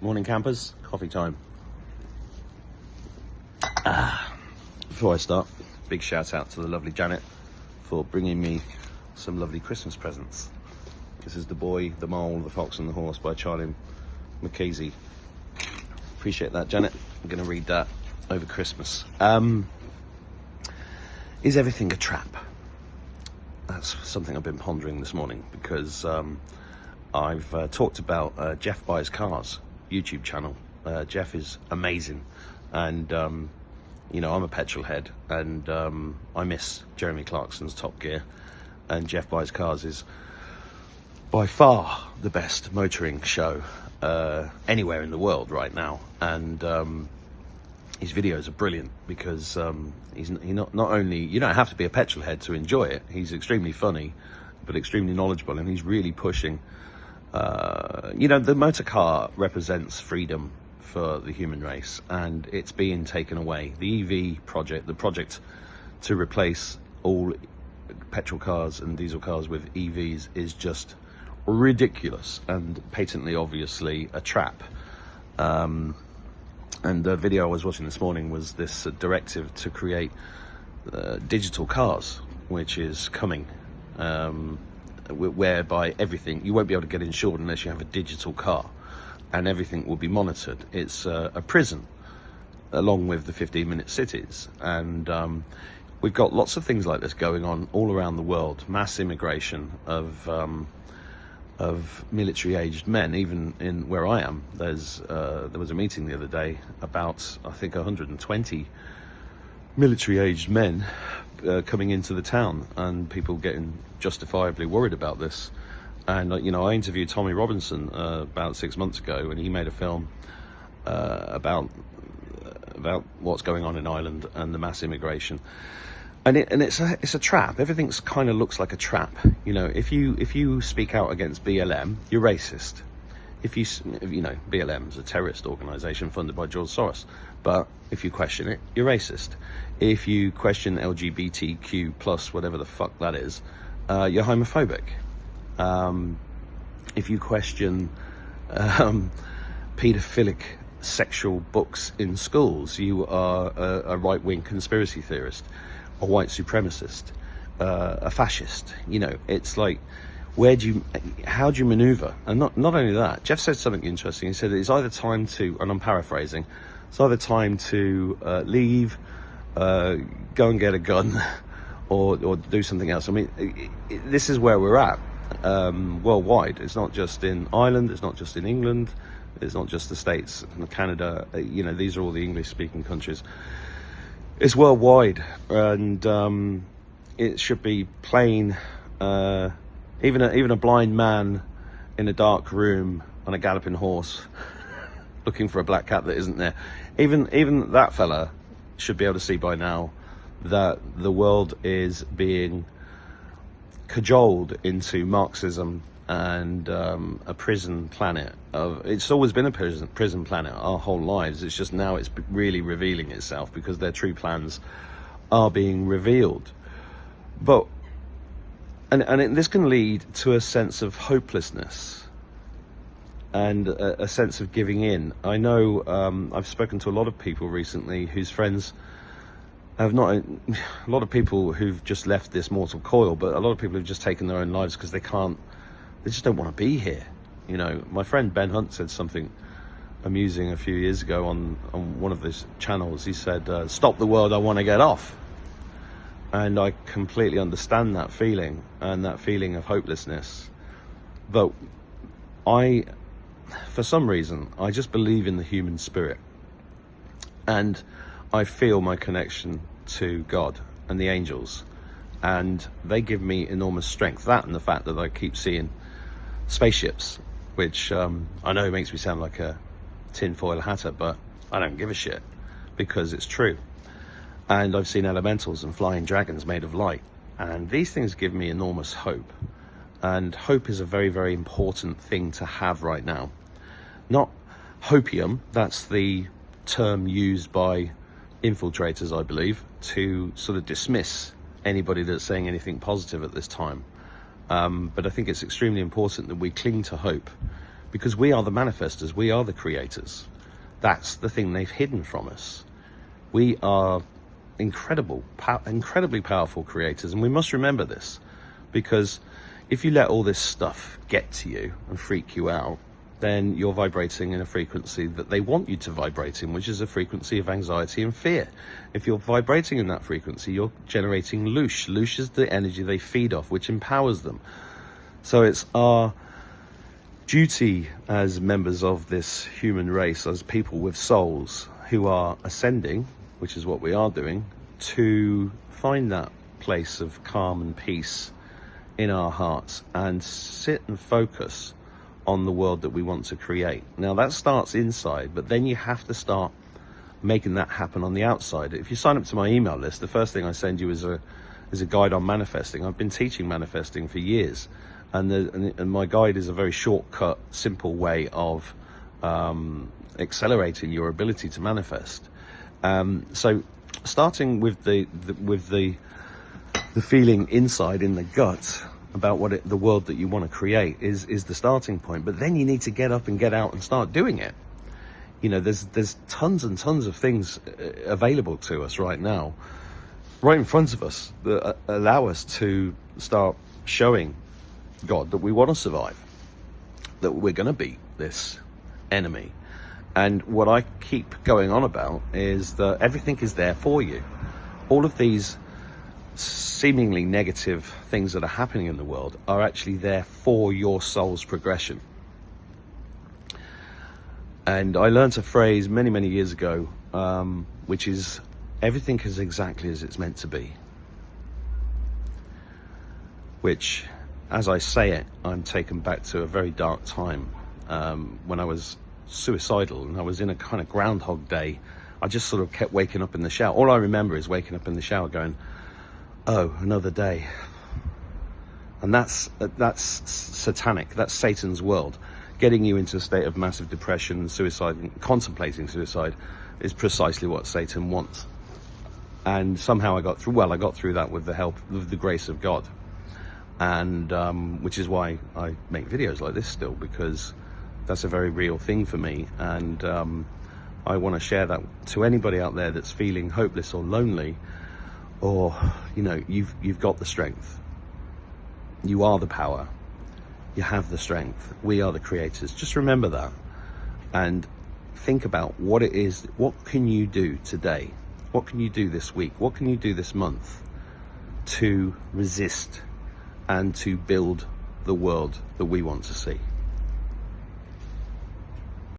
Morning campers, coffee time. Before I start, big shout out to the lovely Janet for bringing me some lovely Christmas presents. This is The Boy, the Mole, the Fox and the Horse by Charlie McKasey. Appreciate that, Janet. I'm going to read that over Christmas. Is everything a trap? That's something I've been pondering this morning because I've talked about Jeff Buys Cars YouTube channel. Jeff is amazing, and you know, I'm a petrol head, and I miss Jeremy Clarkson's Top Gear, and Jeff Buys Cars is by far the best motoring show anywhere in the world right now, and his videos are brilliant because he's not only, you don't have to be a petrol head to enjoy it. He's extremely funny, but extremely knowledgeable, and he's really pushing. You know, the motor car represents freedom for the human race, and it's being taken away. The EV project, the project to replace all petrol cars and diesel cars with EVs, is just ridiculous and patently obviously a trap. And the video I was watching this morning was this directive to create digital cars, which is coming, whereby everything, you won't be able to get insured unless you have a digital car, and everything will be monitored. It's a prison, along with the 15-minute cities, and we've got lots of things like this going on all around the world. Mass immigration of military-aged men. Even in where I am, there was a meeting the other day about, I think, 120 military-aged men coming into the town, and people getting justifiably worried about this. And you know, I interviewed Tommy Robinson about 6 months ago, and he made a film about what's going on in Ireland and the mass immigration. And it's a trap. Everything's kind of looks like a trap. You know, if you speak out against BLM, you're racist. If you know, BLM is a terrorist organization funded by George Soros, but if you question it, you're racist. If you question LGBTQ plus whatever the fuck that is, you're homophobic. If you question paedophilic sexual books in schools, you are a right-wing conspiracy theorist, a white supremacist, a fascist. You know, it's like, how do you maneuver? And not only that, Jeff said something interesting. He said it's either time to, and I'm paraphrasing, it's either time to leave, go and get a gun, or do something else. I mean, this is where we're at worldwide. It's not just in Ireland, it's not just in England, it's not just the States and Canada. You know, these are all the English-speaking countries. It's worldwide, and it should be plain. Even a blind man in a dark room on a galloping horse, looking for a black cat that isn't there. Even that fella should be able to see by now that the world is being cajoled into Marxism and a prison planet. It's always been a prison planet our whole lives. It's just now it's really revealing itself because their true plans are being revealed. But this can lead to a sense of hopelessness and a sense of giving in. I know I've spoken to a lot of people recently whose friends have not, a lot of people who've just left this mortal coil, but a lot of people who've just taken their own lives because they just don't want to be here. You know, my friend Ben Hunt said something amusing a few years ago on one of his channels. He said, "Stop the world, I want to get off." And I completely understand that feeling and that feeling of hopelessness. But for some reason, I just believe in the human spirit. And I feel my connection to God and the angels. And they give me enormous strength. That and the fact that I keep seeing spaceships, which I know makes me sound like a tinfoil hatter, but I don't give a shit because it's true. And I've seen elementals and flying dragons made of light, and these things give me enormous hope. And hope is a very, very important thing to have right now. Not hopium, that's the term used by infiltrators, I believe, to sort of dismiss anybody that's saying anything positive at this time. But I think it's extremely important that we cling to hope, because we are the manifestors, we are the creators. That's the thing they've hidden from us. We are incredibly powerful creators, and we must remember this, because if you let all this stuff get to you and freak you out, then you're vibrating in a frequency that they want you to vibrate in, which is a frequency of anxiety and fear. If you're vibrating in that frequency, you're generating loosh. Loosh is the energy they feed off, which empowers them. So it's our duty as members of this human race, as people with souls who are ascending, which is what we are doing, to find that place of calm and peace in our hearts and sit and focus on the world that we want to create. Now that starts inside, but then you have to start making that happen on the outside. If you sign up to my email list, the first thing I send you is a guide on manifesting. I've been teaching manifesting for years, and my guide is a very shortcut, simple way of accelerating your ability to manifest. So starting with the feeling inside in the gut about the world that you want to create is the starting point. But then you need to get up and get out and start doing it. You know, there's tons and tons of things available to us right now, right in front of us, that allow us to start showing God that we want to survive, that we're going to beat this enemy. And what I keep going on about is that everything is there for you. All of these seemingly negative things that are happening in the world are actually there for your soul's progression. And I learned a phrase many years ago, which is, everything is exactly as it's meant to be. Which, as I say it, I'm taken back to a very dark time when I was suicidal, and I was in a kind of Groundhog Day. I just sort of kept waking up in the shower. All I remember is waking up in the shower going, oh, another day. And that's satanic. That's Satan's world. Getting you into a state of massive depression, suicide, contemplating suicide is precisely what Satan wants. And somehow I got through that with the help of the grace of God. And which is why I make videos like this still, because that's a very real thing for me. And I want to share that to anybody out there that's feeling hopeless or lonely, or, you know, you've got the strength. You are the power. You have the strength. We are the creators. Just remember that, and think about what it is. What can you do today? What can you do this week? What can you do this month to resist and to build the world that we want to see?